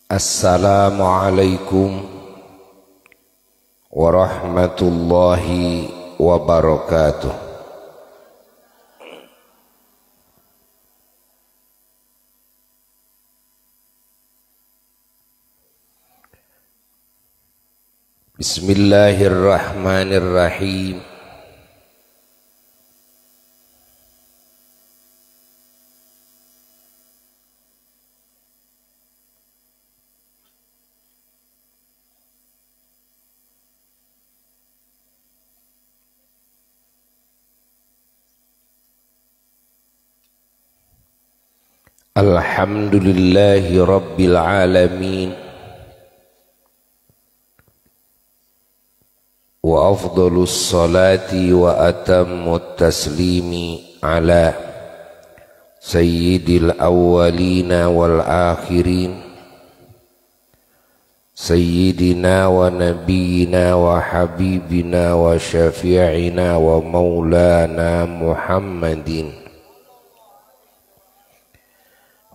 Assalamualaikum warahmatullahi wabarakatuh. Bismillahirrahmanirrahim. Alhamdulillahi rabbil alamin. Wa afdalus salati wa atammut taslimi ala sayyidil awwalina wal akhirin sayyidina wa nabiyyina wa habibina wa syafi'ina wa maulana Muhammadin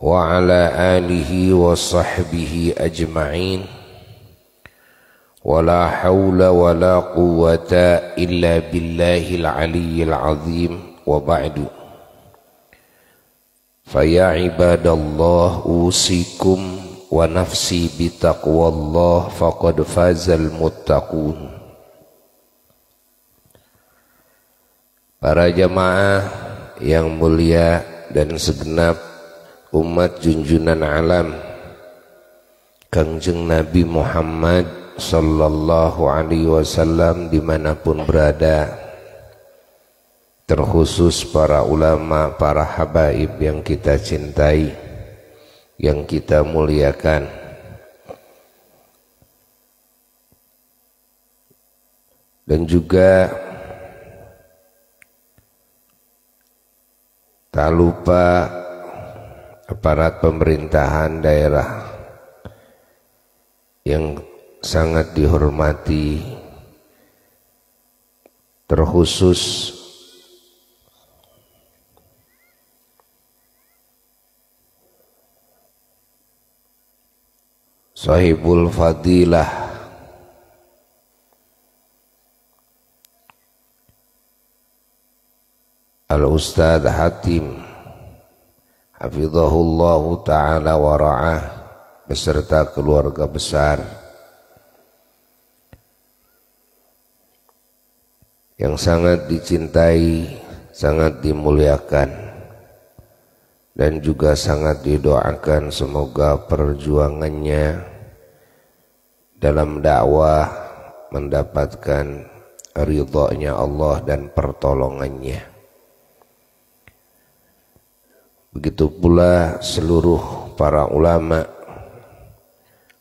wa ala alihi wa sahbihi ajma'in. Wa la hawla wa la quwwata illa billahil aliyyil azim. Wa ba'du. Fa ya ibadallah usikum wa nafsi bitaqwallah faqad fazal muttaqun. Para jamaah yang mulia dan segenap umat junjunan alam Kangjeng Nabi Muhammad sallallahu alaihi wasallam dimanapun berada, terkhusus para ulama, para habaib yang kita cintai, yang kita muliakan, dan juga tak lupa aparat pemerintahan daerah yang sangat dihormati, terkhusus sahibul fadilah Al-Ustadz Hatim hafizahullahu ta'ala wa ra'ah beserta keluarga besar yang sangat dicintai, sangat dimuliakan, dan juga sangat didoakan semoga perjuangannya dalam dakwah mendapatkan ridhonya Allah dan pertolongannya. Begitu pula seluruh para ulama,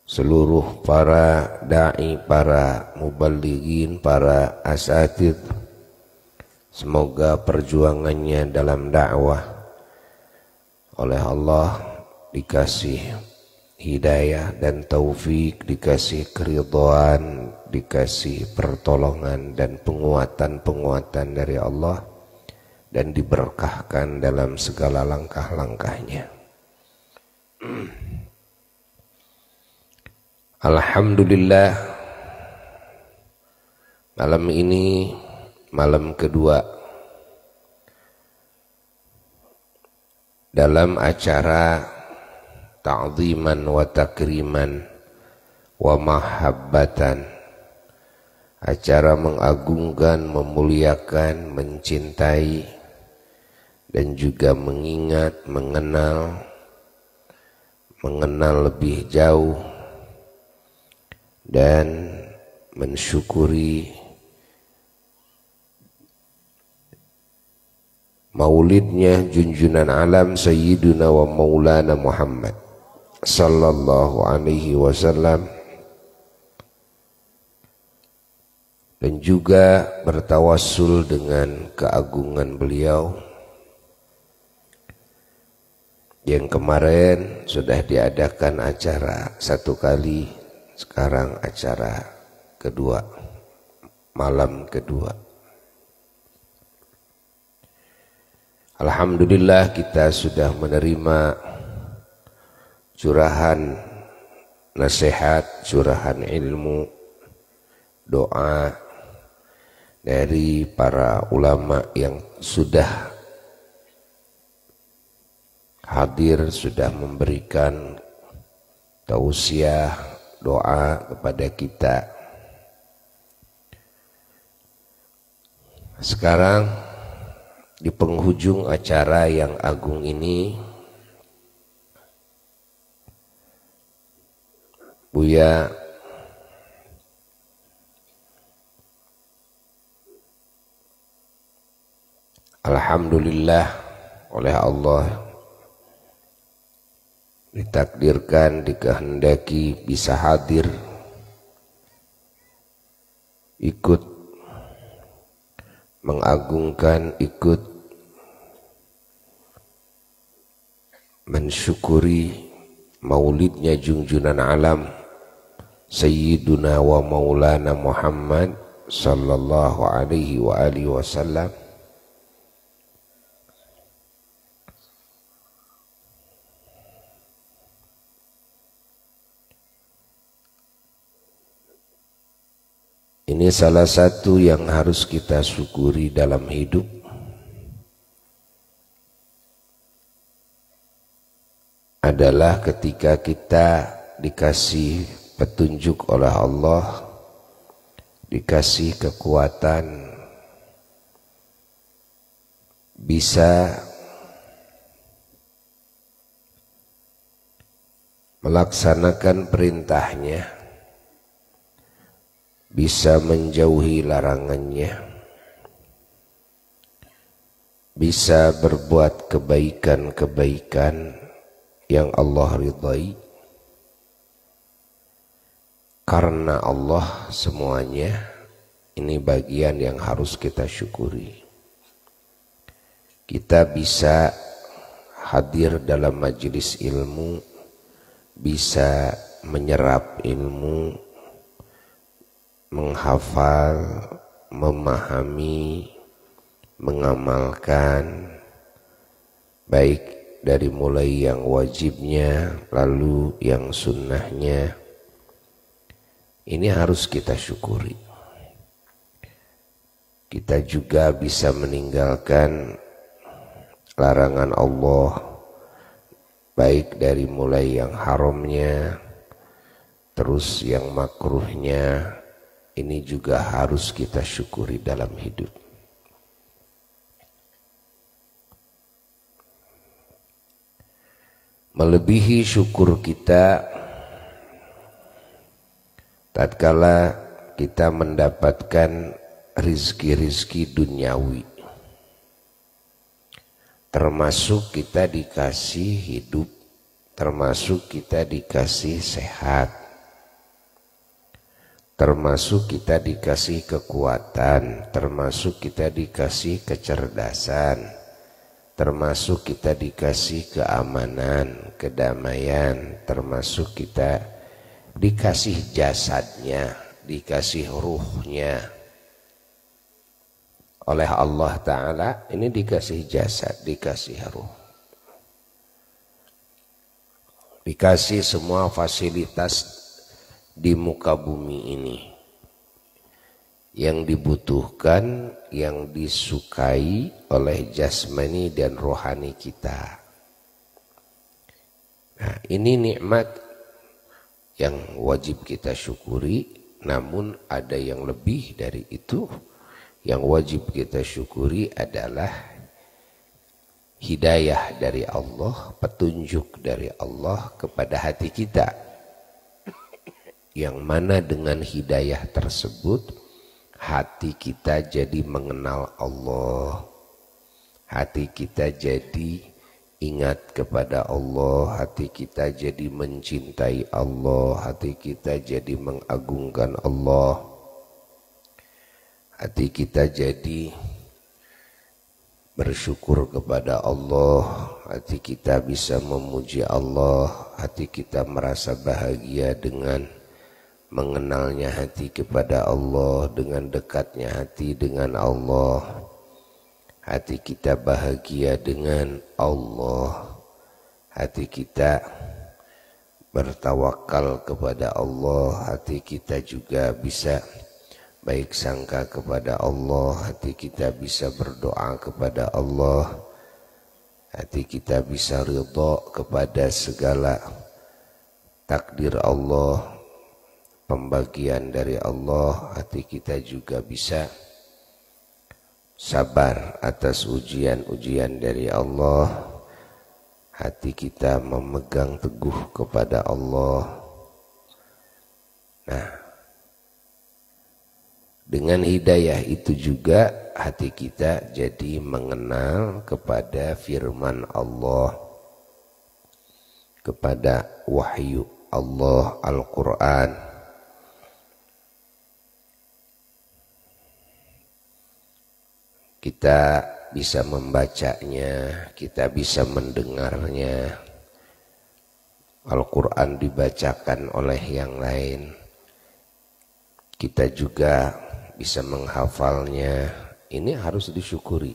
seluruh para da'i, para mubalighin, para asatidz, semoga perjuangannya dalam dakwah oleh Allah dikasih hidayah dan taufik, dikasih keridhaan, dikasih pertolongan dan penguatan dari Allah, dan diberkahkan dalam segala langkah-langkahnya. Alhamdulillah, malam ini malam kedua dalam acara ta'ziman wa takriman wa mahabbatan, acara mengagungkan, memuliakan, mencintai, dan juga mengingat, mengenal lebih jauh, dan mensyukuri maulidnya junjunan alam Sayyiduna wa Maulana Muhammad sallallahu alaihi wasallam, dan juga bertawassul dengan keagungan beliau yang kemarin sudah diadakan acara satu kali, sekarang acara kedua, malam kedua. Alhamdulillah kita sudah menerima curahan nasihat, curahan ilmu, doa dari para ulama yang sudah hadir, sudah memberikan tausiah, doa kepada kita. Sekarang di penghujung acara yang agung ini, Buya alhamdulillah oleh Allah ditakdirkan, dikehendaki bisa hadir ikut mengagungkan, ikut mensyukuri maulidnya junjunan alam Sayyiduna wa Maulana Muhammad sallallahu alaihi wa alihi wasallam. Ini salah satu yang harus kita syukuri dalam hidup. Adalah ketika kita dikasih petunjuk oleh Allah, dikasih kekuatan, bisa melaksanakan perintahnya, bisa menjauhi larangannya, bisa berbuat kebaikan-kebaikan yang Allah ridhai. Karena Allah semuanya, ini bagian yang harus kita syukuri. Kita bisa hadir dalam majelis ilmu, bisa menyerap ilmu, menghafal, memahami, mengamalkan, baik dari mulai yang wajibnya, lalu yang sunnahnya. Ini harus kita syukuri. Kita juga bisa meninggalkan larangan Allah, baik dari mulai yang haramnya, terus yang makruhnya. Ini juga harus kita syukuri dalam hidup. Melebihi syukur kita tatkala kita mendapatkan rizki-rizki duniawi, termasuk kita dikasih hidup, termasuk kita dikasih sehat, termasuk kita dikasih kekuatan, termasuk kita dikasih kecerdasan, termasuk kita dikasih keamanan, kedamaian, termasuk kita dikasih jasadnya, dikasih ruhnya oleh Allah Ta'ala. Ini dikasih jasad, dikasih ruh, dikasih semua fasilitas di muka bumi ini yang dibutuhkan, yang disukai oleh jasmani dan rohani kita. Nah, ini nikmat yang wajib kita syukuri, namun ada yang lebih dari itu. Yang wajib kita syukuri adalah hidayah dari Allah, petunjuk dari Allah kepada hati kita, yang mana dengan hidayah tersebut hati kita jadi mengenal Allah, hati kita jadi ingat kepada Allah, hati kita jadi mencintai Allah, hati kita jadi mengagungkan Allah, hati kita jadi bersyukur kepada Allah, hati kita bisa memuji Allah, hati kita merasa bahagia dengan mengenalnya hati kepada Allah, dengan dekatnya hati dengan Allah, hati kita bahagia dengan Allah, hati kita bertawakal kepada Allah, hati kita juga bisa baik sangka kepada Allah, hati kita bisa berdoa kepada Allah, hati kita bisa ridha kepada segala takdir Allah, pembagian dari Allah, hati kita juga bisa sabar atas ujian-ujian dari Allah, hati kita memegang teguh kepada Allah. Nah, dengan hidayah itu juga hati kita jadi mengenal kepada firman Allah, kepada wahyu Allah Al-Quran. Kita bisa membacanya, kita bisa mendengarnya. Al-Quran dibacakan oleh yang lain, kita juga bisa menghafalnya. Ini harus disyukuri,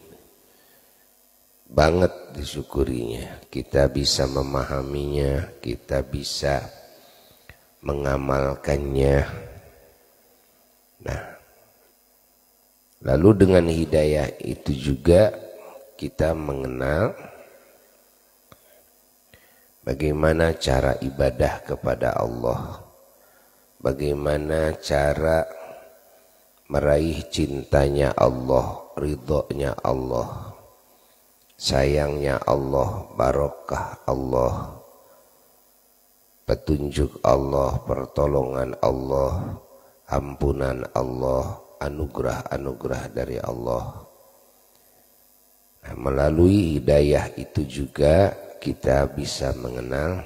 banget disyukurinya. Kita bisa memahaminya, kita bisa mengamalkannya. Nah, lalu dengan hidayah itu juga kita mengenal bagaimana cara ibadah kepada Allah, bagaimana cara meraih cintanya Allah, ridhonya Allah, sayangnya Allah, barokah Allah, petunjuk Allah, pertolongan Allah, ampunan Allah, anugerah-anugerah dari Allah. Nah, melalui hidayah itu juga kita bisa mengenal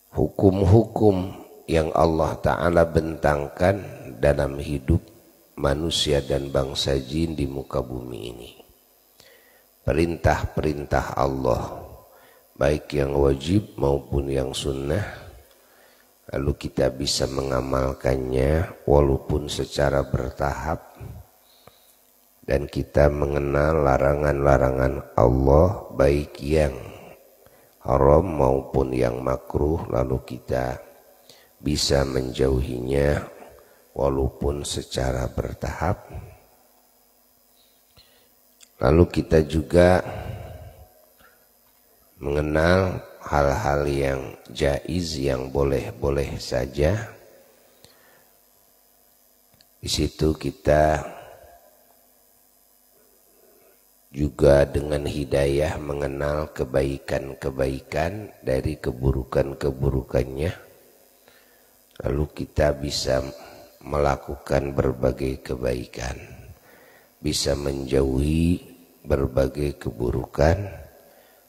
hukum-hukum yang Allah Ta'ala bentangkan dalam hidup manusia dan bangsa jin di muka bumi ini. Perintah-perintah Allah, baik yang wajib maupun yang sunnah, lalu kita bisa mengamalkannya walaupun secara bertahap. Dan kita mengenal larangan-larangan Allah, baik yang haram maupun yang makruh, lalu kita bisa menjauhinya walaupun secara bertahap. Lalu kita juga mengenal hal-hal yang jaiz, yang boleh-boleh saja. Di situ kita juga dengan hidayah mengenal kebaikan-kebaikan dari keburukan-keburukannya. Lalu kita bisa melakukan berbagai kebaikan, bisa menjauhi berbagai keburukan.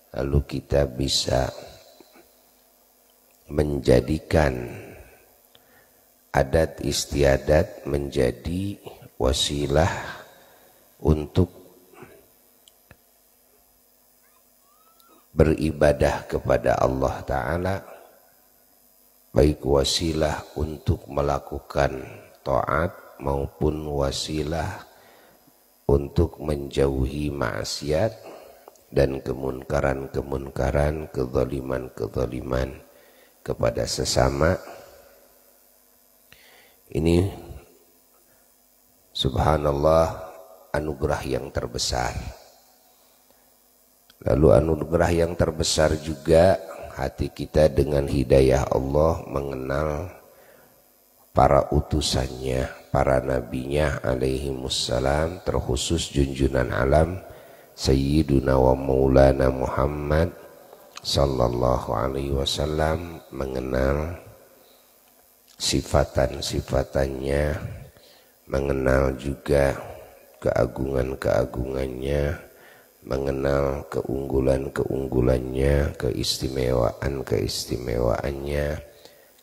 Lalu kita bisa menjadikan adat istiadat menjadi wasilah untuk beribadah kepada Allah Ta'ala, baik wasilah untuk melakukan taat maupun wasilah untuk menjauhi maksiat dan kemunkaran-kemunkaran, kezaliman-kezaliman kepada sesama. Ini subhanallah anugerah yang terbesar. Lalu anugerah yang terbesar juga hati kita dengan hidayah Allah mengenal para utusannya, para nabinya alaihimussalam, terkhusus junjunan alam Sayyiduna wa Maulana Muhammad sallallahu alaihi wasallam, mengenal sifatan-sifatannya, mengenal juga keagungan-keagungannya, mengenal keunggulan-keunggulannya, keistimewaan-keistimewaannya,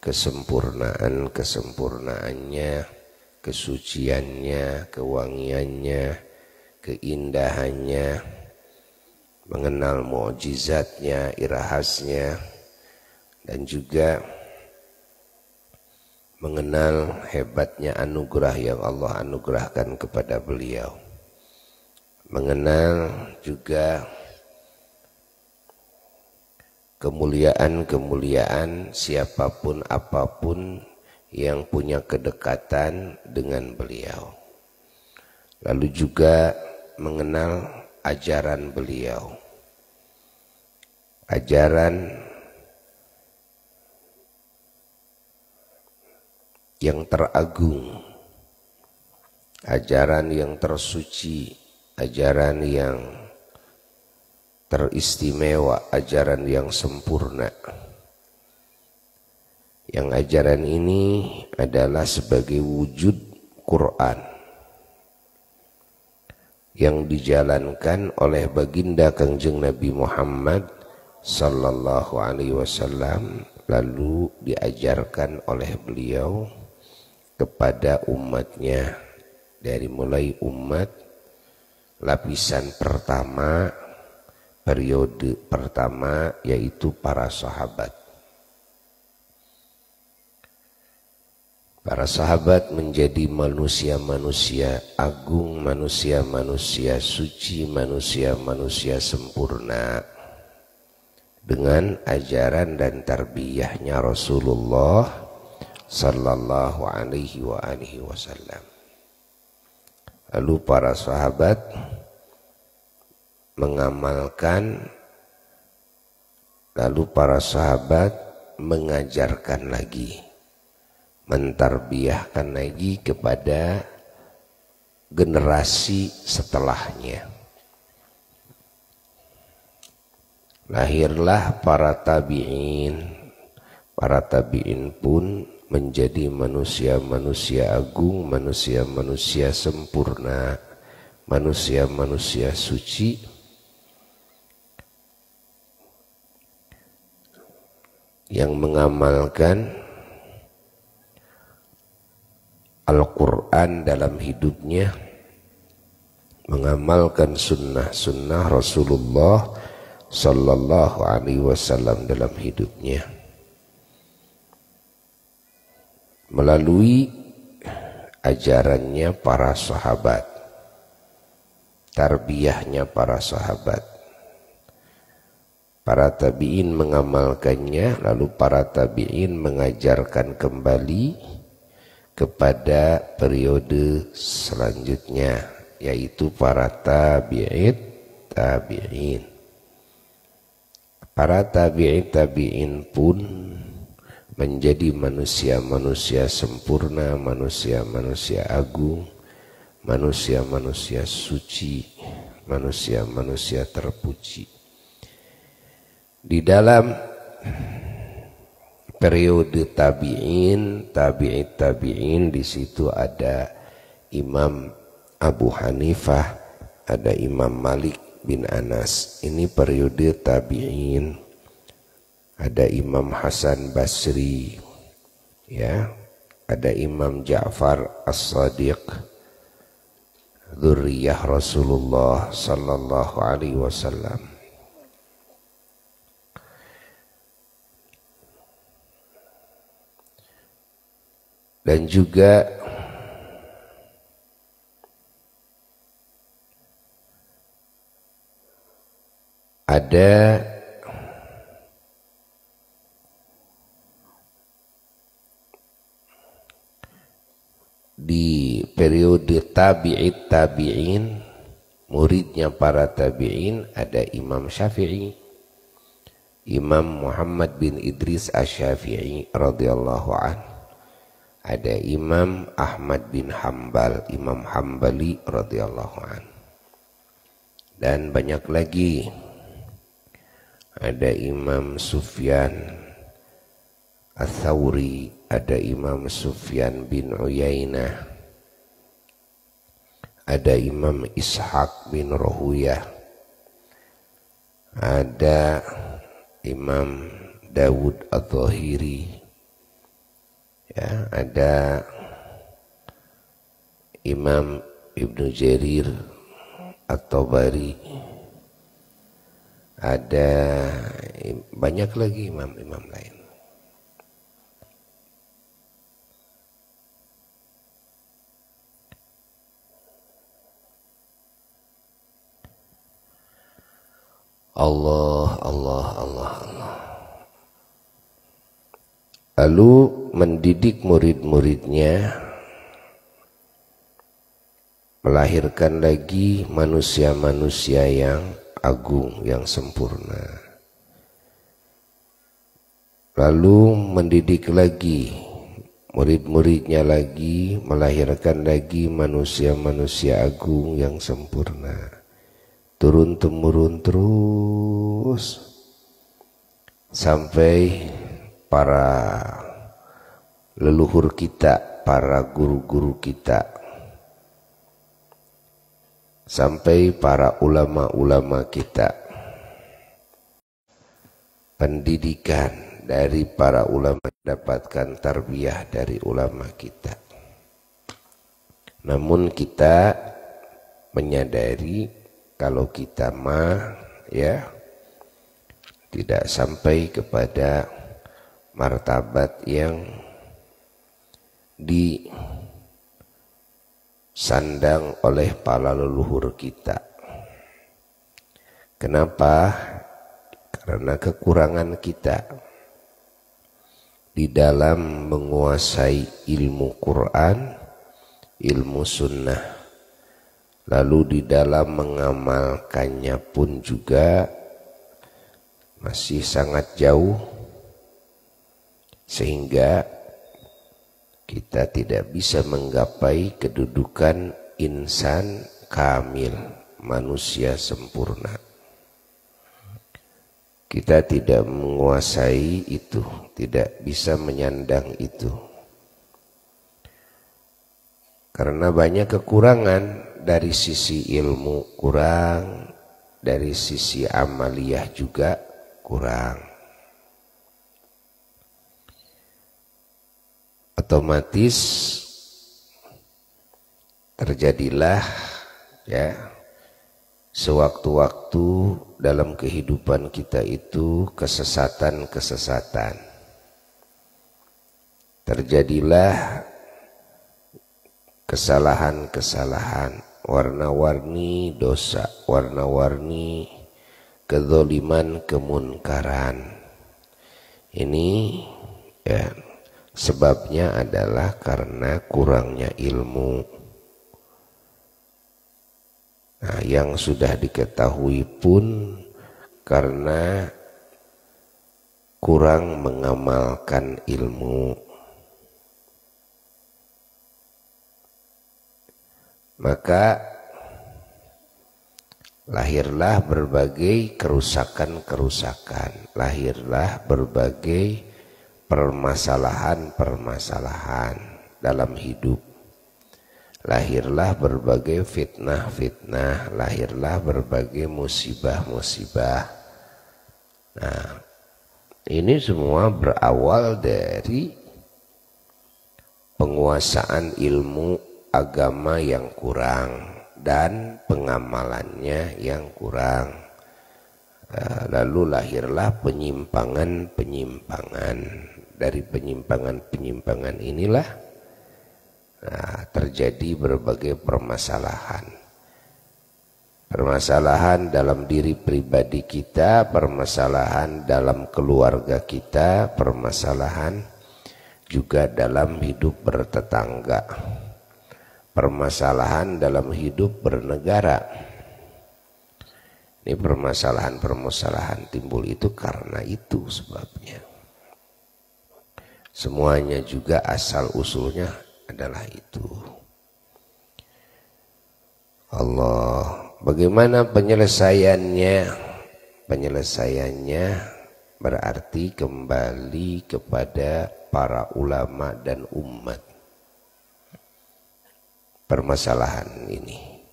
kesempurnaan-kesempurnaannya, kesuciannya, kewangiannya, keindahannya, mengenal mukjizatnya, irahasnya, dan juga mengenal hebatnya anugerah yang Allah anugerahkan kepada beliau. Mengenal juga kemuliaan-kemuliaan siapapun apapun yang punya kedekatan dengan beliau. Lalu juga mengenal ajaran beliau. Ajaran yang teragung, ajaran yang tersuci, ajaran yang teristimewa, ajaran yang sempurna. Yang ajaran ini adalah sebagai wujud Quran yang dijalankan oleh baginda Kangjeng Nabi Muhammad sallallahu alaihi wasallam, lalu diajarkan oleh beliau kepada umatnya, dari mulai umat lapisan pertama, periode pertama, yaitu para sahabat. Para sahabat menjadi manusia-manusia agung, manusia-manusia suci, manusia-manusia sempurna dengan ajaran dan tarbiyahnya Rasulullah sallallahu alaihi wasallam. Lalu para sahabat mengamalkan, lalu para sahabat mengajarkan lagi, mentarbiyahkan lagi kepada generasi setelahnya. Lahirlah para tabi'in. Para tabi'in pun menjadi manusia-manusia agung, manusia-manusia sempurna, manusia-manusia suci yang mengamalkan Al-Quran dalam hidupnya, mengamalkan sunnah-sunnah Rasulullah sallallahu alaihi wasallam dalam hidupnya, melalui ajarannya para sahabat, tarbiyahnya para sahabat. Para tabi'in mengamalkannya, lalu para tabi'in mengajarkan kembali kepada periode selanjutnya, yaitu para tabi'in. Para tabi'in pun menjadi manusia-manusia sempurna, manusia-manusia agung, manusia-manusia suci, manusia-manusia terpuji. Di dalam periode tabi'in, tabi'in, di situ ada Imam Abu Hanifah, ada Imam Malik bin Anas. Ini periode tabi'in. Ada Imam Hasan Basri, ya, ada Imam Ja'far As-Sadiq, dzurriyyah Rasulullah sallallahu alaihi wasallam. Dan juga ada di periode tabi'in, muridnya para tabi'in, ada Imam Syafi'i, Imam Muhammad bin Idris Asy-Syafi'i radhiyallahu anhu. Ada Imam Ahmad bin Hambal, Imam Hambali radhiyallahu anhu. Dan banyak lagi. Ada Imam Sufyan Ats-Tsauri, ada Imam Sufyan bin Uyainah, ada Imam Ishaq bin Rahuyah, ada Imam Dawud Adz-Dzahiri, ya, ada Imam Ibnu Jarir At-Tabari, ada banyak lagi imam-imam lain. Allah, Allah, Allah, Allah. Lalu mendidik murid-muridnya, melahirkan lagi manusia-manusia yang agung, yang sempurna. Lalu mendidik lagi murid-muridnya lagi, melahirkan lagi manusia-manusia agung yang sempurna. Turun-temurun terus sampai para leluhur kita, para guru-guru kita, sampai para ulama-ulama kita. Pendidikan dari para ulama, dapatkan tarbiyah dari ulama kita. Namun kita menyadari kalau kita tidak sampai kepada martabat yang disandang oleh para leluhur kita. Kenapa? Karena kekurangan kita di dalam menguasai ilmu Quran, ilmu sunnah, lalu di dalam mengamalkannya pun juga masih sangat jauh, sehingga kita tidak bisa menggapai kedudukan insan kamil, manusia sempurna. Kita tidak menguasai itu, tidak bisa menyandang itu, karena banyak kekurangan. Dari sisi ilmu kurang, dari sisi amaliyah juga kurang. Otomatis terjadilah sewaktu-waktu dalam kehidupan kita itu kesesatan-kesesatan. Terjadilah kesalahan-kesalahan, warna-warni dosa, warna-warni kezaliman, kemunkaran. Ini sebabnya adalah karena kurangnya ilmu. Nah, yang sudah diketahui pun karena kurang mengamalkan ilmu. Maka lahirlah berbagai kerusakan-kerusakan, lahirlah berbagai permasalahan-permasalahan dalam hidup, lahirlah berbagai fitnah-fitnah, lahirlah berbagai musibah-musibah. Nah, ini semua berawal dari penguasaan ilmu agama yang kurang dan pengamalannya yang kurang. Lalu lahirlah penyimpangan-penyimpangan. Dari penyimpangan-penyimpangan inilah terjadi berbagai permasalahan. Permasalahan dalam diri pribadi kita, permasalahan dalam keluarga kita, permasalahan juga dalam hidup bertetangga, permasalahan dalam hidup bernegara. Ini permasalahan-permasalahan timbul itu karena itu sebabnya. Semuanya juga asal usulnya adalah itu. Allah, bagaimana penyelesaiannya? Penyelesaiannya berarti kembali kepada para ulama dan umat. Permasalahan ini,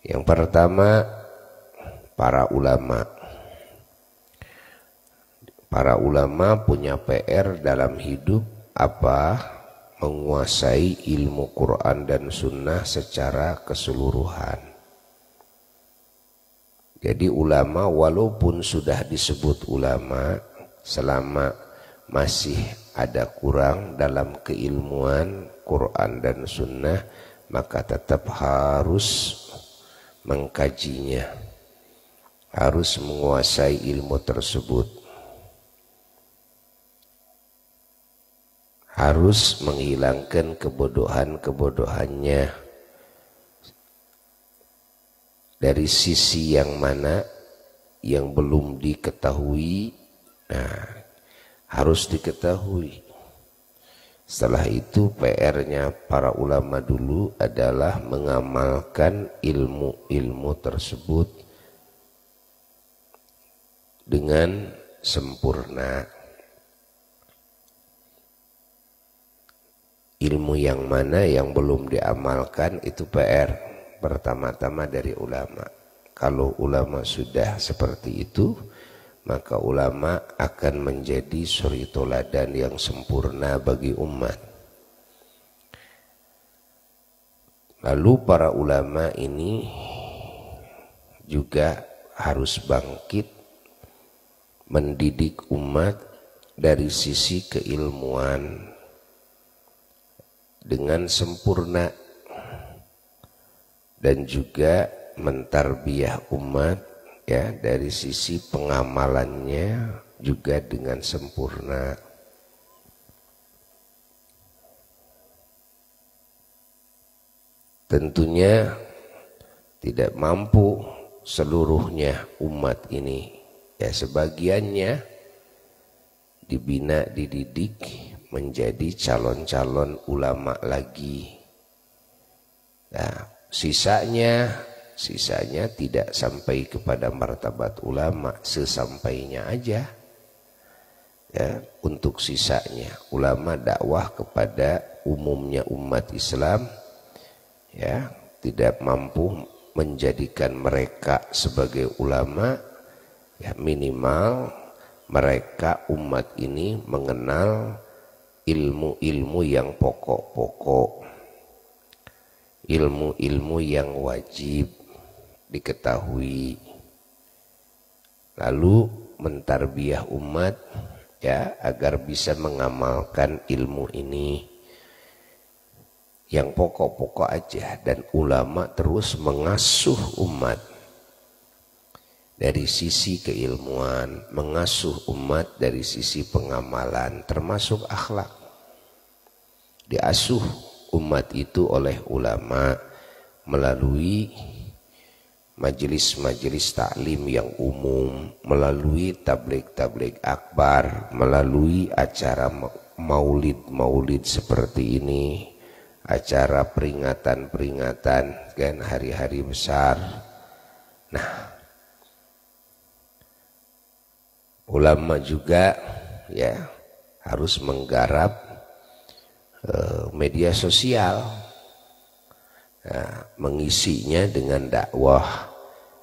yang pertama, para ulama. Para ulama punya PR dalam hidup apa? Menguasai ilmu Quran dan Sunnah secara keseluruhan. Jadi ulama walaupun sudah disebut ulama, selama masih ada kurang dalam keilmuan Quran dan Sunnah, maka tetap harus mengkajinya, harus menguasai ilmu tersebut, harus menghilangkan kebodohan-kebodohannya. Dari sisi yang mana yang belum diketahui, nah harus diketahui. Setelah itu PR-nya para ulama dulu adalah mengamalkan ilmu-ilmu tersebut dengan sempurna. Ilmu yang mana yang belum diamalkan itu PR pertama-tama dari ulama. Kalau ulama sudah seperti itu, maka ulama akan menjadi suri toladan yang sempurna bagi umat. Lalu para ulama ini juga harus bangkit mendidik umat dari sisi keilmuan dengan sempurna, dan juga mentarbiyah umat ya dari sisi pengamalannya juga dengan sempurna. Tentunya tidak mampu seluruhnya umat ini, ya sebagiannya dibina, dididik menjadi calon-calon ulama lagi. Nah, sisanya tidak sampai kepada martabat ulama, sesampainya aja. Ya, untuk sisanya ulama dakwah kepada umumnya umat Islam, ya, tidak mampu menjadikan mereka sebagai ulama, ya minimal mereka umat ini mengenal ilmu-ilmu yang pokok-pokok, ilmu-ilmu yang wajib diketahui, lalu mentarbiyah umat ya agar bisa mengamalkan ilmu ini yang pokok-pokok aja. Dan ulama terus mengasuh umat dari sisi keilmuan, mengasuh umat dari sisi pengamalan, termasuk akhlak. Diasuh umat itu oleh ulama melalui majelis-majelis taklim yang umum, melalui tabligh-tabligh akbar, melalui acara maulid-maulid seperti ini, acara peringatan-peringatan kan hari-hari besar. Nah, ulama juga ya harus menggarap media sosial, mengisinya dengan dakwah,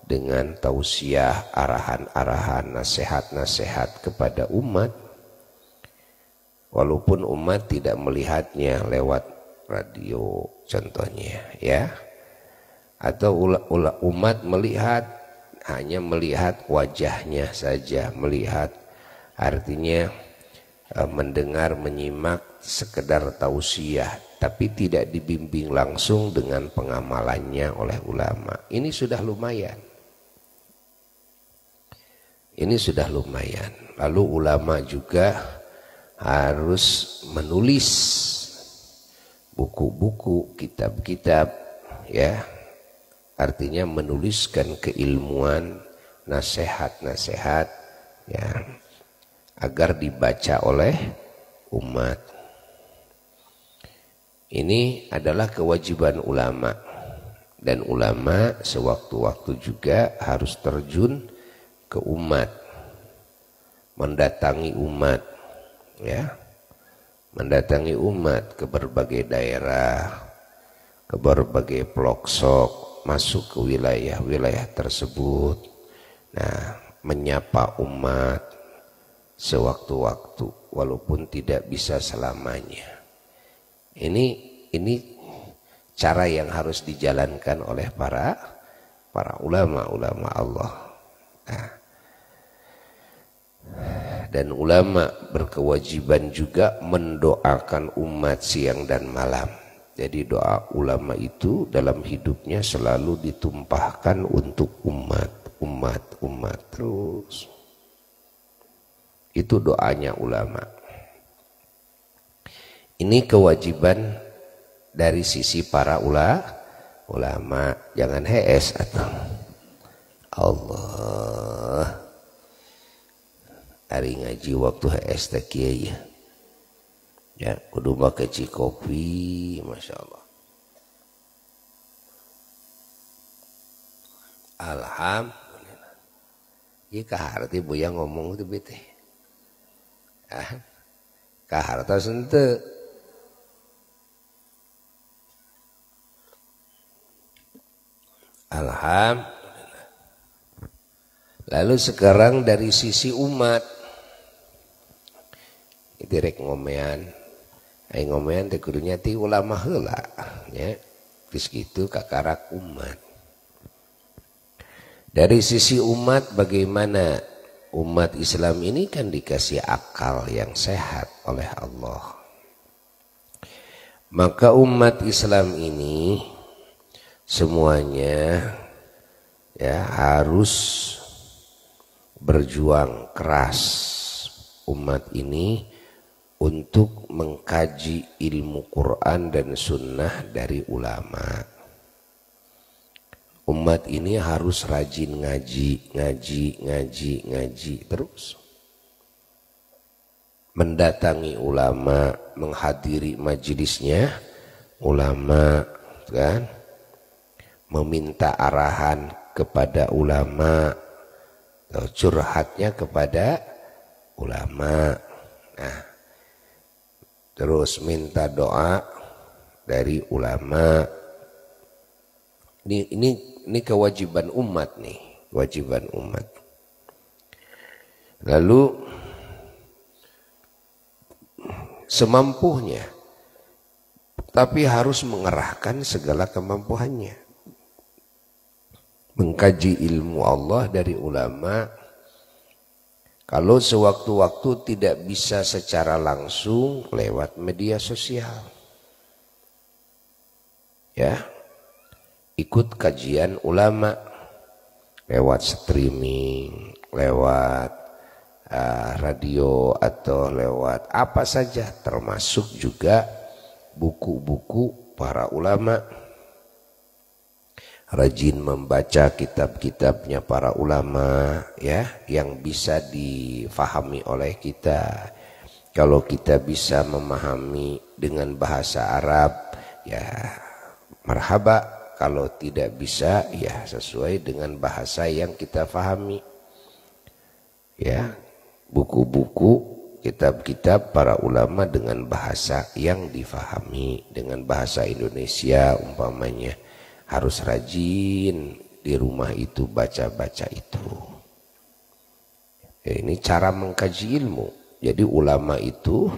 dengan tausiah, arahan-arahan, nasihat-nasihat kepada umat. Walaupun umat tidak melihatnya lewat radio contohnya ya, atau umat melihat hanya melihat wajahnya saja, melihat artinya mendengar, menyimak sekedar tausiah, tapi tidak dibimbing langsung dengan pengamalannya oleh ulama. Ini sudah lumayan. Ini sudah lumayan. Lalu ulama juga harus menulis buku-buku, kitab-kitab ya. Artinya menuliskan keilmuan, nasihat-nasihat ya agar dibaca oleh umat. Ini adalah kewajiban ulama, dan ulama sewaktu-waktu juga harus terjun ke umat, mendatangi umat ya, mendatangi umat ke berbagai daerah, ke berbagai pelosok, masuk ke wilayah-wilayah tersebut. Nah, menyapa umat sewaktu-waktu walaupun tidak bisa selamanya. Ini cara yang harus dijalankan oleh para ulama Allah. Nah, dan ulama berkewajiban juga mendoakan umat siang dan malam. Jadi doa ulama itu dalam hidupnya selalu ditumpahkan untuk umat terus. Itu doanya ulama. Ini kewajiban dari sisi para ulama. Jangan HS atau Allah. Hari ngaji waktu HS tak kiai ya. Kudu make kopi, masya Allah. Alhamdulillah. Iya kaharti buya ngomong itu bete. Kaharta sente. Alhamdulillah. Lalu sekarang dari sisi umat, itu rek ngomean, ngomean teh kudunya ti ulama heula, ya, terus gitu kakarak umat. Dari sisi umat bagaimana umat Islam ini kan dikasih akal yang sehat oleh Allah. Maka umat Islam ini semuanya ya harus berjuang keras umat ini untuk mengkaji ilmu Quran dan sunnah dari ulama. Umat ini harus rajin ngaji terus. Mendatangi ulama, menghadiri majelisnya ulama, kan? Meminta arahan kepada ulama, curhatnya kepada ulama. Nah, terus minta doa dari ulama. Ini kewajiban umat nih, kewajiban umat. Lalu semampunya, tapi harus mengerahkan segala kemampuannya. Mengkaji ilmu Allah dari ulama. Kalau sewaktu-waktu tidak bisa secara langsung lewat media sosial, ya, ikut kajian ulama lewat streaming, lewat radio atau lewat apa saja, termasuk juga buku-buku para ulama. Rajin membaca kitab-kitabnya para ulama, ya, yang bisa difahami oleh kita. Kalau kita bisa memahami dengan bahasa Arab, ya marhaba. Kalau tidak bisa, ya sesuai dengan bahasa yang kita fahami. Ya, buku-buku, kitab-kitab para ulama dengan bahasa yang difahami, dengan bahasa Indonesia umpamanya. Harus rajin di rumah itu baca-baca itu. Ya, ini cara mengkaji ilmu. Jadi ulama itu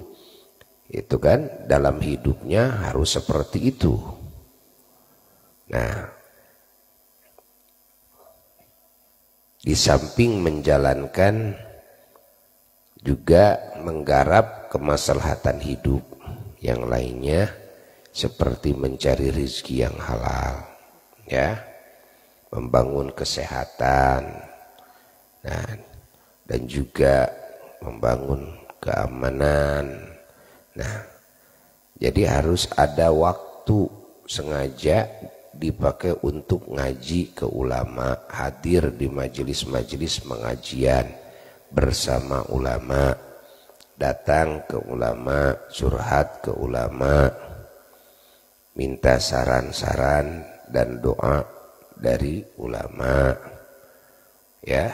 kan dalam hidupnya harus seperti itu. Nah, di samping menjalankan juga menggarap kemaslahatan hidup yang lainnya seperti mencari rezeki yang halal, ya, membangun kesehatan, nah, dan juga membangun keamanan. Nah, jadi harus ada waktu sengaja dipakai untuk ngaji ke ulama, hadir di majelis-majelis pengajian bersama ulama, datang ke ulama, curhat ke ulama, minta saran-saran dan doa dari ulama. Ya,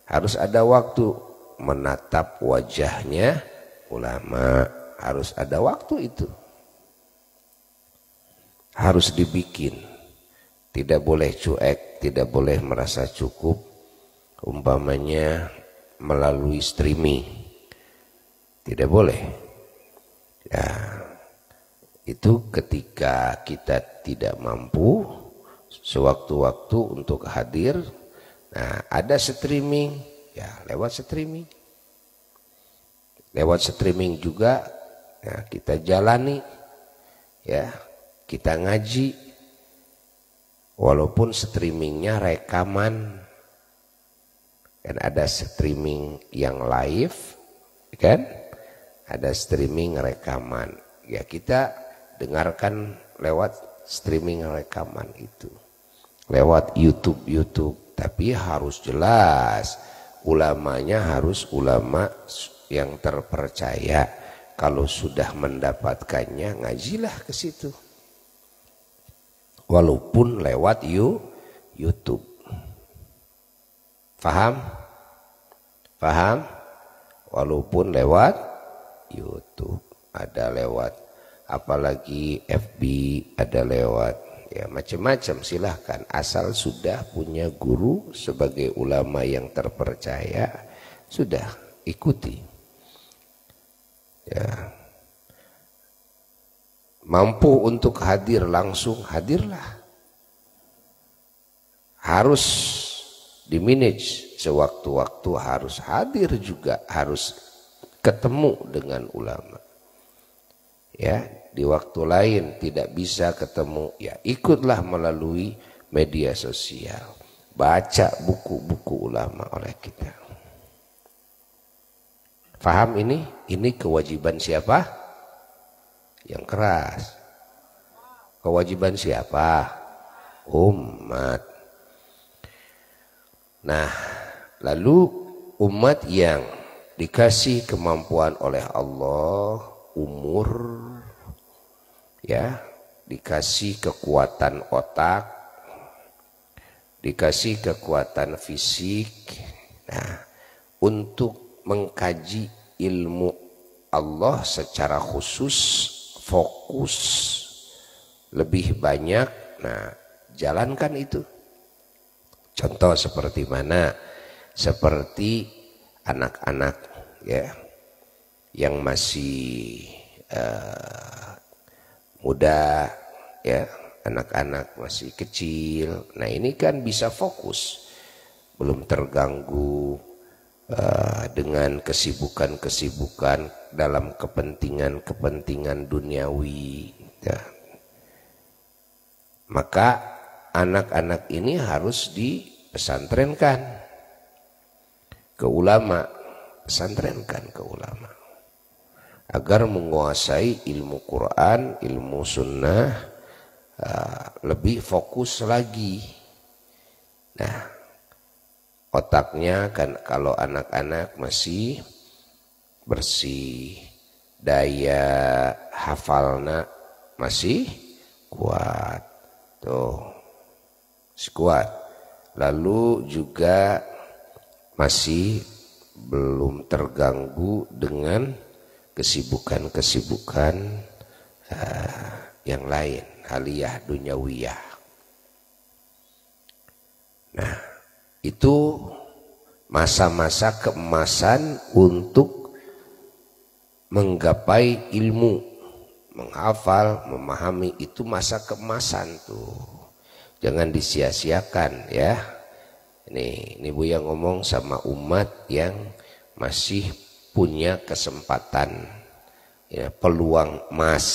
harus ada waktu menatap wajahnya ulama, harus ada waktu itu. Harus dibikin, tidak boleh cuek, tidak boleh merasa cukup umpamanya melalui streaming, tidak boleh. Ya, itu ketika kita tidak mampu sewaktu-waktu untuk hadir Nah, ada streaming, ya lewat streaming. Lewat streaming juga ya, kita jalani, ya kita ngaji, walaupun streamingnya rekaman. Kan ada streaming yang live, kan? Ada streaming rekaman. Ya kita dengarkan lewat streaming rekaman itu. Lewat YouTube. Tapi harus jelas, ulamanya harus ulama yang terpercaya. Kalau sudah mendapatkannya, ngajilah ke situ. Walaupun lewat YouTube. Paham? Paham? Walaupun lewat YouTube, ada lewat apalagi FB, ada lewat ya macam-macam, silahkan asal sudah punya guru sebagai ulama yang terpercaya, sudah ikuti ya. Mampu untuk hadir langsung, hadirlah. Harus dimanage sewaktu-waktu, harus hadir juga, harus ketemu dengan ulama ya. Di waktu lain tidak bisa ketemu, ya ikutlah melalui media sosial, baca buku-buku ulama oleh kita. Faham ini? Ini kewajiban siapa? Yang keras. Kewajiban siapa? Umat. Nah, lalu umat yang dikasih kemampuan oleh Allah, umur, ya, dikasih kekuatan otak, dikasih kekuatan fisik, nah, untuk mengkaji ilmu Allah secara khusus, fokus, lebih banyak, nah, jalankan itu. Contoh seperti mana? Seperti anak-anak ya, yang masih muda ya, anak-anak masih kecil. Nah ini kan bisa fokus, belum terganggu dengan kesibukan-kesibukan dalam kepentingan duniawi ya. Maka anak-anak ini harus dipesantrenkan ke ulama, pesantrenkan ke ulama agar menguasai ilmu Quran, ilmu sunnah, lebih fokus lagi. Nah, otaknya kan kalau anak-anak masih bersih, daya hafalna masih kuat, tuh kuat. Lalu juga masih belum terganggu dengan kesibukan-kesibukan yang lain, haliyah dunyawiyah. Nah, itu masa-masa keemasan untuk menggapai ilmu, menghafal, memahami, itu masa keemasan tuh. Jangan disia-siakan ya. Ini Buya ngomong sama umat yang masih punya kesempatan ya, peluang emas.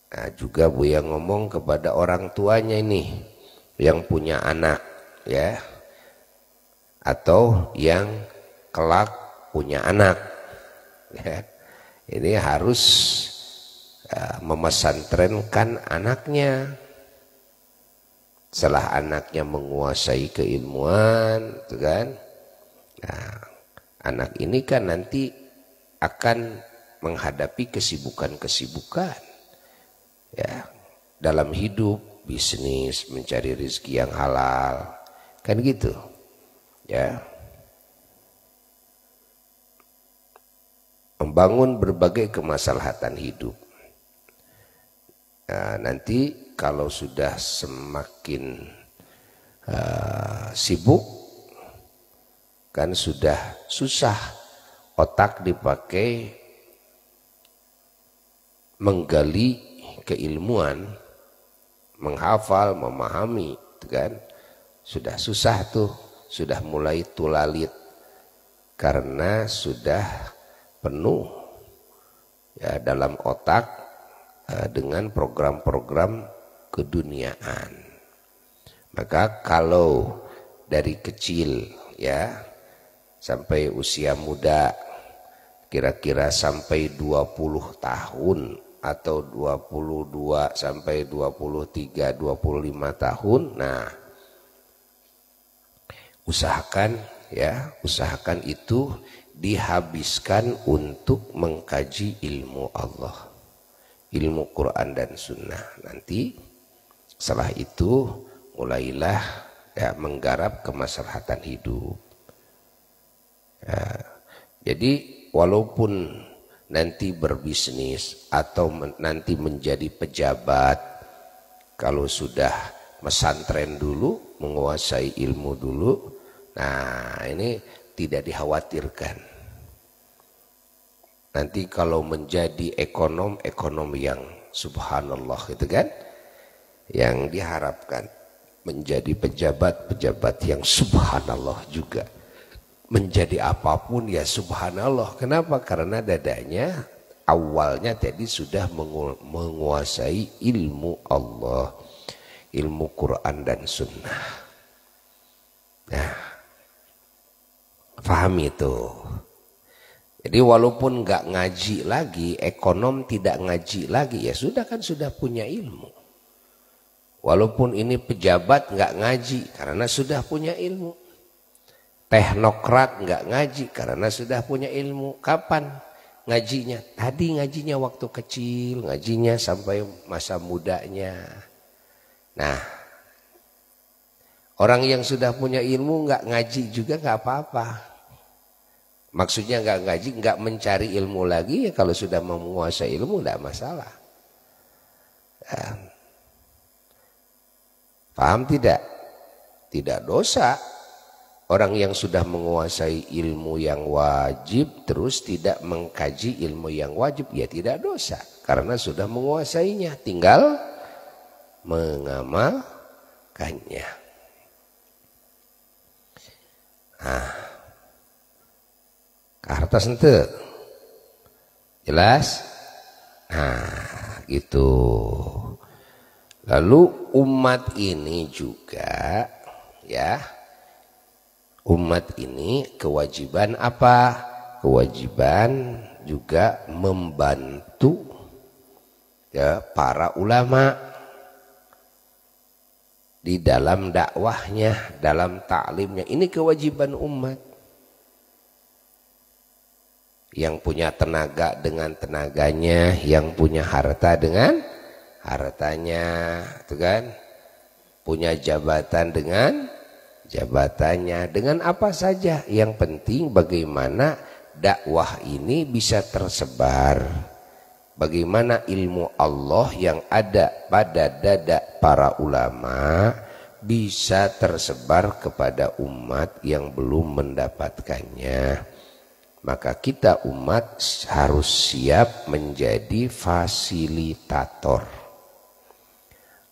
Nah, juga Buya ngomong kepada orang tuanya ini yang punya anak ya, atau yang kelak punya anak ya. Ini harus memesantrenkan anaknya. Setelah anaknya menguasai keilmuan, itu kan. Nah, anak ini kan nanti akan menghadapi kesibukan-kesibukan ya dalam hidup, bisnis, mencari rezeki yang halal, kan gitu ya. Membangun berbagai kemaslahatan hidup. Nah, nanti kalau sudah semakin sibuk, kan sudah susah otak dipakai menggali keilmuan, menghafal, memahami, kan? sudah susah tuh, sudah mulai tulalit karena sudah penuh ya dalam otak dengan program-program keduniaan. Maka kalau dari kecil ya sampai usia muda, kira-kira sampai 20 tahun atau 22 sampai 23, 25 tahun, nah usahakan itu dihabiskan untuk mengkaji ilmu Allah, ilmu Quran dan Sunnah. Nanti setelah itu mulailah ya menggarap kemaslahatan hidup. Ya, jadi walaupun nanti berbisnis atau nanti menjadi pejabat, kalau sudah pesantren dulu, menguasai ilmu dulu, nah ini tidak dikhawatirkan. Nanti kalau menjadi ekonom yang subhanallah gitu kan, yang diharapkan menjadi pejabat yang subhanallah juga, menjadi apapun ya subhanallah. Kenapa? Karena dadanya awalnya tadi sudah menguasai ilmu Allah, ilmu Quran dan Sunnah. Nah, paham itu. Jadi walaupun nggak ngaji lagi, ekonom tidak ngaji lagi, ya sudah kan sudah punya ilmu. Walaupun ini pejabat nggak ngaji karena sudah punya ilmu. Teknokrat nggak ngaji karena sudah punya ilmu. Kapan ngajinya? Tadi ngajinya waktu kecil, ngajinya sampai masa mudanya. Nah, orang yang sudah punya ilmu nggak ngaji juga nggak apa-apa. Maksudnya nggak ngaji, nggak mencari ilmu lagi, ya kalau sudah menguasai ilmu nggak masalah. Ya. Paham tidak? Tidak dosa. Orang yang sudah menguasai ilmu yang wajib terus tidak mengkaji ilmu yang wajib, ya tidak dosa. Karena sudah menguasainya, tinggal mengamalkannya. Nah, kertas ente jelas. Nah gitu. Lalu umat ini juga ya, umat ini kewajiban apa? Kewajiban juga membantu ya para ulama di dalam dakwahnya, dalam taklimnya. Ini kewajiban umat. Yang punya tenaga dengan tenaganya, yang punya harta dengan hartanya, itu kan? Punya jabatan dengan jabatannya, dengan apa saja. Yang penting bagaimana dakwah ini bisa tersebar. Bagaimana ilmu Allah yang ada pada dada para ulama bisa tersebar kepada umat yang belum mendapatkannya. Maka kita umat harus siap menjadi fasilitator.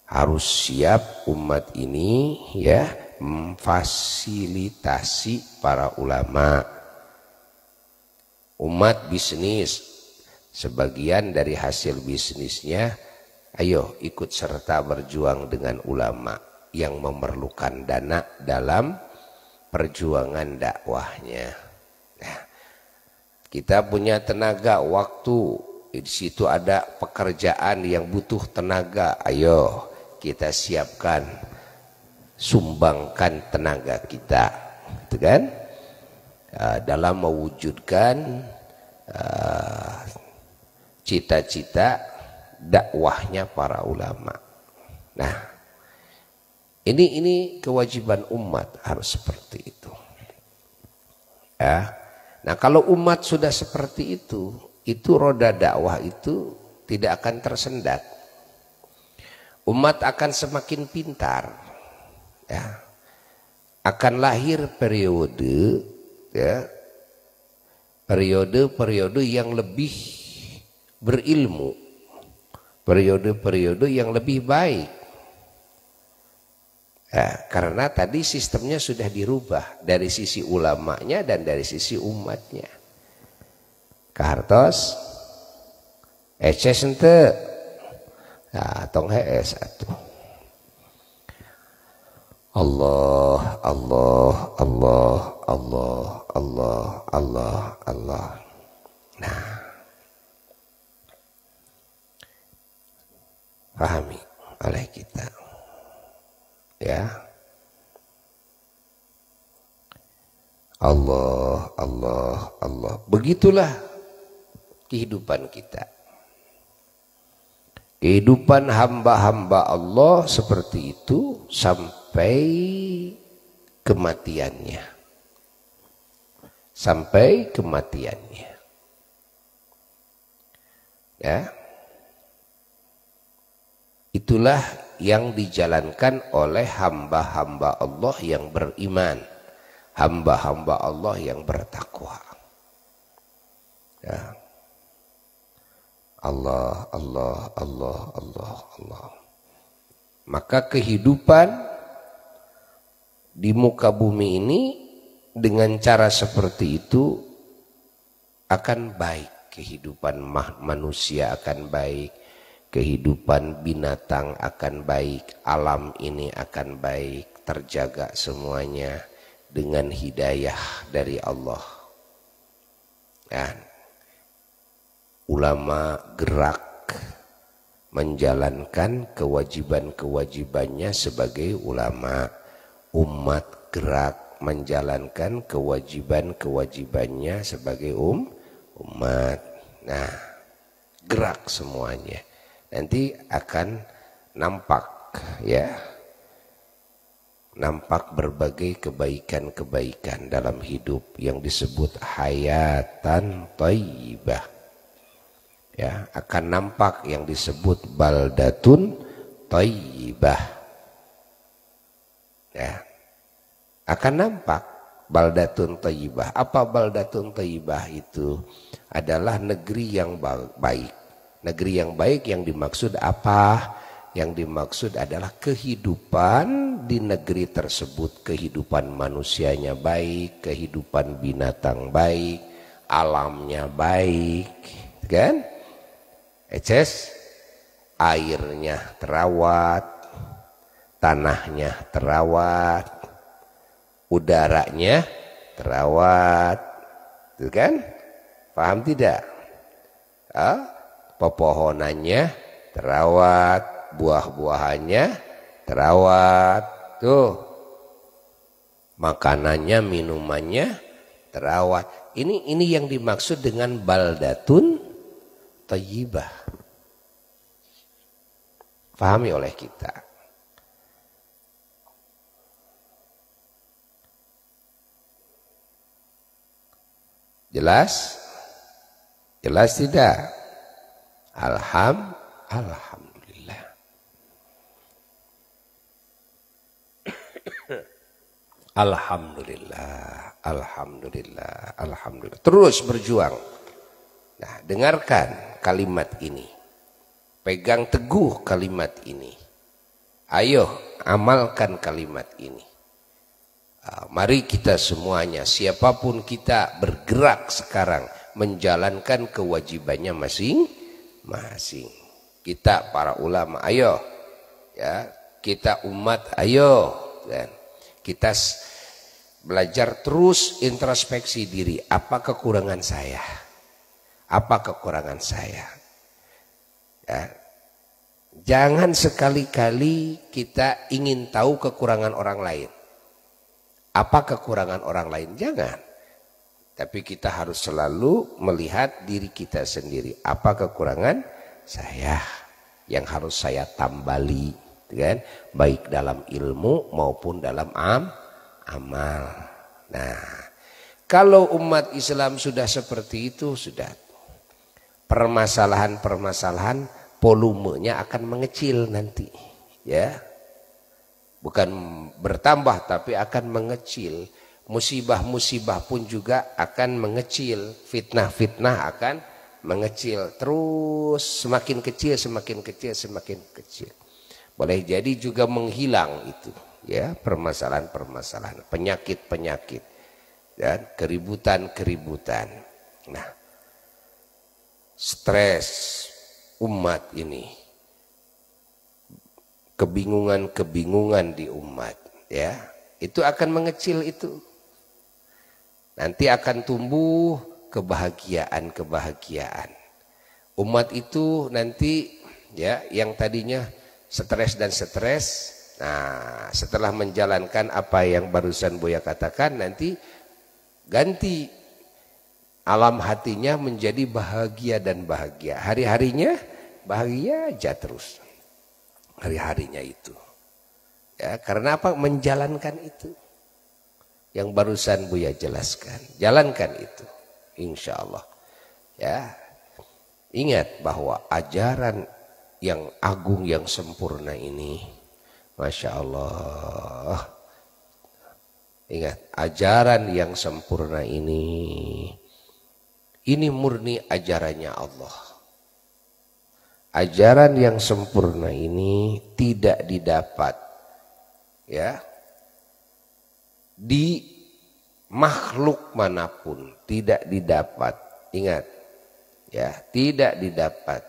Harus siap umat ini ya memfasilitasi para ulama. Umat bisnis, sebagian dari hasil bisnisnya, ayo ikut serta berjuang dengan ulama yang memerlukan dana dalam perjuangan dakwahnya. Nah, kita punya tenaga, waktu, di situ ada pekerjaan yang butuh tenaga, ayo kita siapkan, sumbangkan tenaga kita, gitu kan? Dalam mewujudkan cita-cita dakwahnya para ulama. Nah, ini kewajiban umat harus seperti itu. Ya. Nah, kalau umat sudah seperti itu roda dakwah itu tidak akan tersendat. Umat akan semakin pintar. Ya. Akan lahir periode ya, periode-periode yang lebih berilmu, periode-periode yang lebih baik. Karena tadi sistemnya sudah dirubah dari sisi ulamanya dan dari sisi umatnya. Kartos eces ente tong hees atuh. Allah Allah Allah Allah Allah Allah Allah. Nah, pahami oleh kita, ya. Allah Allah Allah. Begitulah kehidupan kita. Kehidupan hamba-hamba Allah seperti itu sampai kematiannya. Sampai kematiannya. Ya. Itulah yang dijalankan oleh hamba-hamba Allah yang beriman, hamba-hamba Allah yang bertakwa. Ya. Allah, Allah, Allah, Allah, Allah. Maka kehidupan di muka bumi ini dengan cara seperti itu akan baik. Kehidupan manusia akan baik. Kehidupan binatang akan baik, alam ini akan baik, terjaga semuanya dengan hidayah dari Allah. Dan ulama gerak menjalankan kewajiban-kewajibannya sebagai ulama, umat gerak menjalankan kewajiban-kewajibannya sebagai umat. Nah, gerak semuanya. Nanti akan nampak, ya, nampak berbagai kebaikan-kebaikan dalam hidup yang disebut hayatan thayyibah. Ya, akan nampak yang disebut baldatun thayyibah. Ya, akan nampak baldatun thayyibah. Apa baldatun thayyibah itu? Adalah negeri yang baik. Negeri yang baik yang dimaksud apa? Yang dimaksud adalah kehidupan di negeri tersebut. Kehidupan manusianya baik, kehidupan binatang baik, alamnya baik, kan? Eces, airnya terawat, tanahnya terawat, udaranya terawat, itu kan? Paham tidak? Pepohonannya terawat, buah-buahannya terawat, tuh, makanannya, minumannya terawat. Ini yang dimaksud dengan baldatun thayyibah. Pahami oleh kita. Jelas? Jelas tidak? Alhamdulillah. Alhamdulillah, alhamdulillah, alhamdulillah. Terus berjuang. Nah, dengarkan kalimat ini. Pegang teguh kalimat ini. Ayo amalkan kalimat ini. Mari kita semuanya, siapapun kita, bergerak sekarang menjalankan kewajibannya masing-masing. Kita para ulama, ayo, ya, kita umat, ayo, dan kita belajar terus introspeksi diri. Apa kekurangan saya? Apa kekurangan saya? Ya. Jangan sekali-kali kita ingin tahu kekurangan orang lain. Apa kekurangan orang lain? Jangan. Tapi kita harus selalu melihat diri kita sendiri. Apa kekurangan saya yang harus saya tambali, kan? Baik dalam ilmu maupun dalam amal. Nah, kalau umat Islam sudah seperti itu, sudah permasalahan-permasalahan volumenya akan mengecil nanti, ya. Bukan bertambah tapi akan mengecil. Musibah-musibah pun juga akan mengecil, fitnah-fitnah akan mengecil, terus semakin kecil, semakin kecil, semakin kecil. Boleh jadi juga menghilang itu, ya, permasalahan-permasalahan, penyakit-penyakit dan keributan-keributan. Nah, stres umat ini, kebingungan-kebingungan di umat, ya, itu akan mengecil itu. Nanti akan tumbuh kebahagiaan-kebahagiaan. Umat itu nanti, ya, yang tadinya stres dan stres, nah setelah menjalankan apa yang barusan Buya katakan, nanti ganti alam hatinya menjadi bahagia dan bahagia. Hari-harinya bahagia aja terus. Hari-harinya itu. Ya, karena apa? Menjalankan itu. Yang barusan Buya jelaskan. Jalankan itu. Insya Allah. Ya. Ingat bahwa ajaran yang agung, yang sempurna ini, Masya Allah. Ingat, ajaran yang sempurna ini murni ajarannya Allah. Ajaran yang sempurna ini tidak didapat, ya, di makhluk manapun, tidak didapat. Ingat, ya, tidak didapat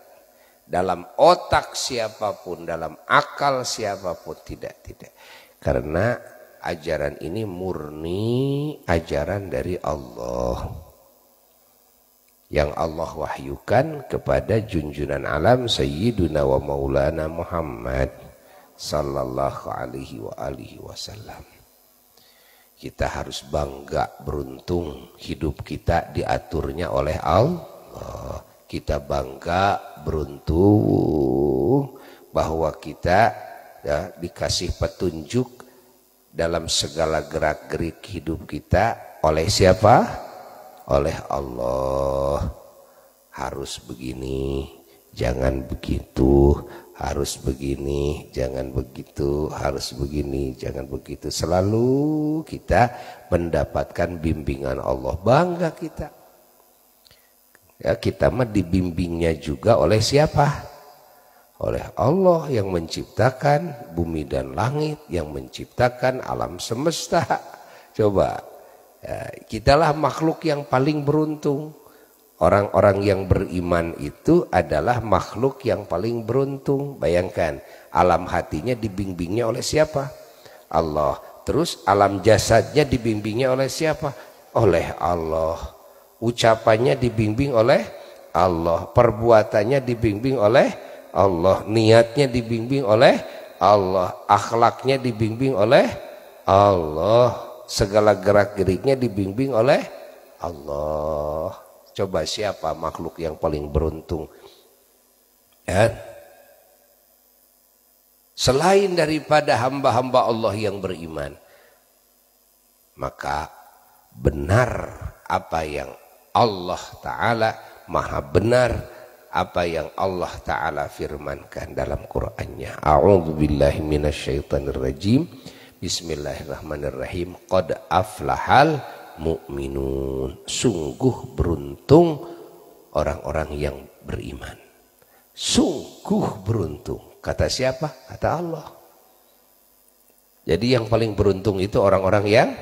dalam otak siapapun, dalam akal siapapun, tidak. Karena ajaran ini murni ajaran dari Allah, yang Allah wahyukan kepada junjunan alam Sayyiduna wa Maulana Muhammad sallallahu alaihi wasallam. Kita harus bangga, beruntung hidup kita diaturnya oleh Allah. Kita bangga, beruntung bahwa kita, ya, dikasih petunjuk dalam segala gerak-gerik hidup kita oleh siapa? Oleh Allah. Harus begini, jangan begitu. Harus begini, jangan begitu. Harus begini, jangan begitu. Selalu kita mendapatkan bimbingan Allah. Bangga kita. Ya, kita mah dibimbingnya juga oleh siapa? Oleh Allah yang menciptakan bumi dan langit, yang menciptakan alam semesta. Coba, ya, kitalah makhluk yang paling beruntung. Orang-orang yang beriman itu adalah makhluk yang paling beruntung. Bayangkan, alam hatinya dibimbingnya oleh siapa? Allah. Terus alam jasadnya dibimbingnya oleh siapa? Oleh Allah. Ucapannya dibimbing oleh Allah. Perbuatannya dibimbing oleh Allah. Niatnya dibimbing oleh Allah. Akhlaknya dibimbing oleh Allah. Segala gerak-geriknya dibimbing oleh Allah. Coba siapa makhluk yang paling beruntung? Ya. Selain daripada hamba-hamba Allah yang beriman. Maka benar apa yang Allah Ta'ala, maha benar apa yang Allah Ta'ala firmankan dalam Qur'annya. A'udzubillahi minasyaitonirrajim. Bismillahirrahmanirrahim. Qad aflahal mu'minun. Sungguh beruntung orang-orang yang beriman. Sungguh beruntung. Kata siapa? Kata Allah. Jadi yang paling beruntung itu orang-orang yang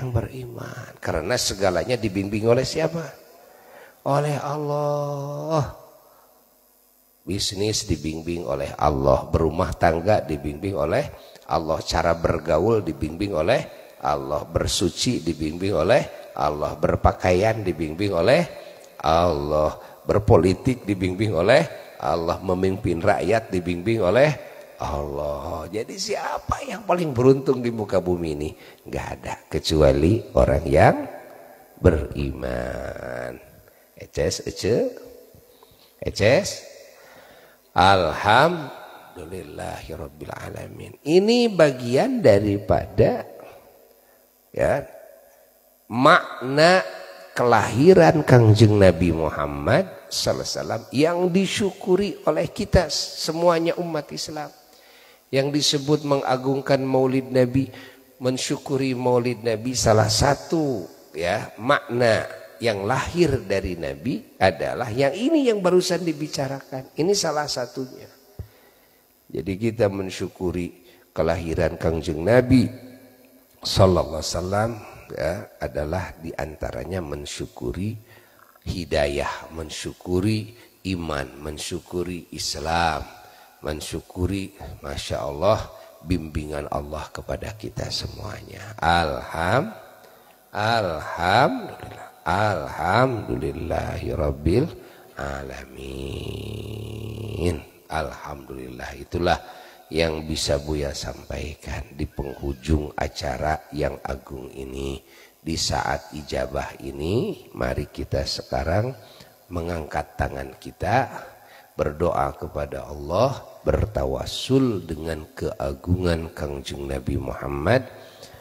beriman. Karena segalanya dibimbing oleh siapa? Oleh Allah. Bisnis dibimbing oleh Allah. Berumah tangga dibimbing oleh Allah. Cara bergaul dibimbing oleh Allah. Bersuci dibimbing oleh Allah. Berpakaian dibimbing oleh Allah. Berpolitik dibimbing oleh Allah. Memimpin rakyat dibimbing oleh Allah. Jadi siapa yang paling beruntung di muka bumi ini? Enggak ada kecuali orang yang beriman. Eces. Alhamdulillahirabbil alamin. Ini bagian daripada, ya, makna kelahiran Kangjeng Nabi Muhammad sallallahu alaihi wasallam yang disyukuri oleh kita semuanya umat Islam. Yang disebut mengagungkan Maulid Nabi, mensyukuri Maulid Nabi, salah satu, ya, makna yang lahir dari Nabi adalah yang ini yang barusan dibicarakan. Ini salah satunya. Jadi kita mensyukuri kelahiran Kangjeng Nabi sallallahu alaihi wasallam ya, adalah diantaranya mensyukuri hidayah, mensyukuri iman, mensyukuri Islam, mensyukuri Masya Allah bimbingan Allah kepada kita semuanya. Alhamdulillahirabbil alamin. Alhamdulillah, itulah yang bisa Buya sampaikan di penghujung acara yang agung ini. Di saat ijabah ini, mari kita sekarang mengangkat tangan kita, berdoa kepada Allah, bertawassul dengan keagungan Kangjeng Nabi Muhammad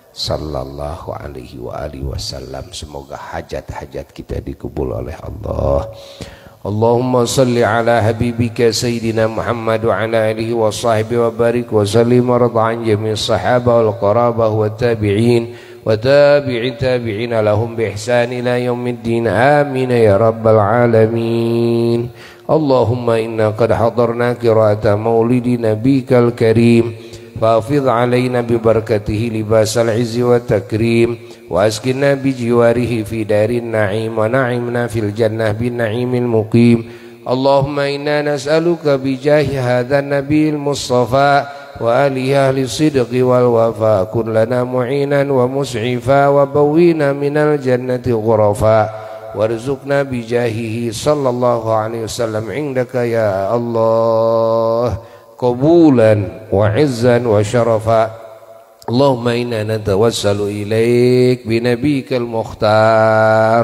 sallallahu alaihi wasallam. Semoga hajat-hajat kita dikabul oleh Allah. Allahumma salli ala habibika Sayyidina Muhammad wa ala alihi wa sahbihi wa barik wa sallim wa radha an jami'is sahaba wal qarabah wa tabi'in wa tabi'in tabi'ina lahum bi ihsan ila yaumiddin. Amin ya rabbal alamin. Allahumma inna qad hadarna qira'ata maulidi nabikal karim fafidh alaina bi barakatihi libasal izzi wa takrim وأسكننا بجواره في دار النعيم ونعمنا في الجنة بالنعيم المقيم. اللهم إنا نسألك بجاه هذا النبي المصطفى وآله أهل الصدق والوفاء كن لنا معينا ومسعفا وبوينا من الجنة غرفا وارزقنا بجاهه صلى الله عليه وسلم عندك يا الله قبولا وعزا وشرفا. اللهم إنا نتوسل إليك بنبيك المختار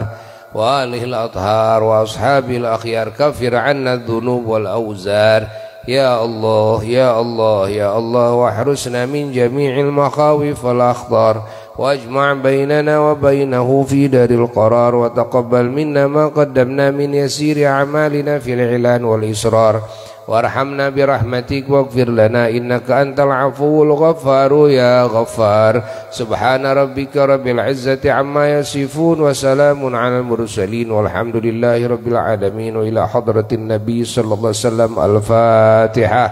وآله الأطهار وأصحابه الأخيار كفر عنا الذنوب والأوزار يا الله يا الله يا الله واحرسنا من جميع المخاوف والأخطار واجمع بيننا وبينه في دار القرار وتقبل منا ما قدمنا من يسير أعمالنا في الإعلان والإصرار وارحمنا برحمتك واغفر لنا إنك أنت العفو الغفار يا غفار. سبحان ربك رب العزة عما يصفون وسلام على المرسلين والحمد لله رب العالمين. وإلى حضرة النبي صلى الله عليه وسلم الفاتحة.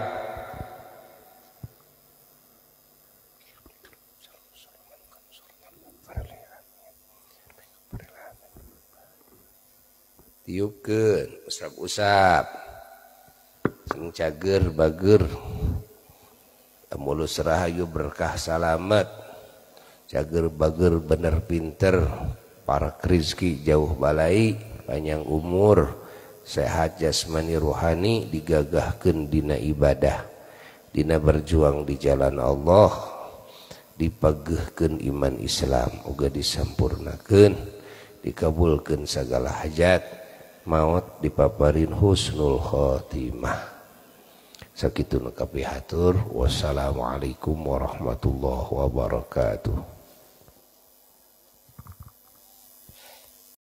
Tiupkeun usap-usap sing cager bager mulus rahayu berkah salamet cager bager bener pinter parak rizki jauh balai panjang umur sehat jasmani rohani digagahkeun dina ibadah dina berjuang di jalan Allah dipageuhkeun iman Islam uga disampurnakeun dikabulkeun sagala hajat maut dipaparin husnul khotimah. Sakitu nu kapihatur. Wassalamualaikum warahmatullahi wabarakatuh.